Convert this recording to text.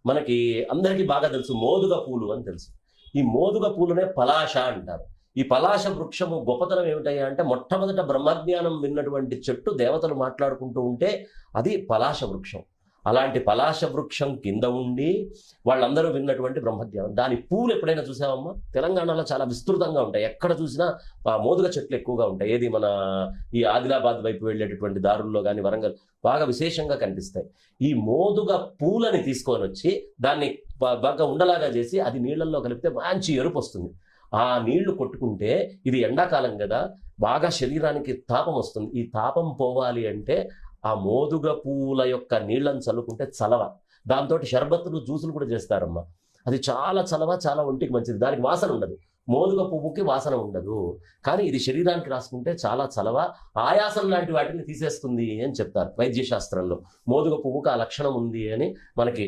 మనకి అందరికీ బాగా తెలుసు మోదుగ పూలు అని తెలుసు. ఈ మోదుగ పూలనే పలాశ అంటారు. ఈ పలాశ వృక్షము గొప్పతనం ఏమిటయ్యా అంటే మొట్టమొదట బ్రహ్మజ్ఞానం విన్నటువంటి చెట్టు దేవతలు మాట్లాడుకుంటూ ఉంటే అది పలాశ వృక్షం. అలాంటి పలాశ వృక్షం కింద ఉండి వాళ్ళందరూ విన్నటువంటి బ్రహ్మజ్ఞానం. దాని పూలు ఎప్పుడైనా చూసావమ్మా? తెలంగాణలో చాలా విస్తృతంగా ఉంటాయి. ఎక్కడ చూసినా మోదుగ చెట్లు ఎక్కువగా ఉంటాయి. ఏది మన ఈ ఆదిలాబాద్ వైపు వెళ్ళేటటువంటి దారుల్లో కానీ వరంగల్ బాగా విశేషంగా కనిపిస్తాయి. ఈ మోదుగ పూలని తీసుకొని వచ్చి దాన్ని బాగా ఉండలాగా చేసి అది నీళ్ళల్లో కలిపితే మంచి ఎరుపు వస్తుంది. ఆ నీళ్లు కొట్టుకుంటే ఇది ఎండాకాలం కదా, బాగా శరీరానికి తాపం వస్తుంది. ఈ తాపం పోవాలి అంటే ఆ మోదుగ పూల యొక్క నీళ్ళని చల్లుకుంటే చలవ. దాంతో షర్బత్తులు జ్యూసులు కూడా చేస్తారమ్మా. అది చాలా చలవ, చాలా ఒంటికి మంచిది. దానికి వాసన ఉండదు. మోదుగ పువ్వుకి వాసన ఉండదు. కానీ ఇది శరీరానికి రాసుకుంటే చాలా చలవ, ఆయాసం లాంటి వాటిని తీసేస్తుంది అని చెప్తారు వైద్య శాస్త్రంలో. మోదుగ పువ్వుకి ఆ లక్షణం ఉంది అని మనకి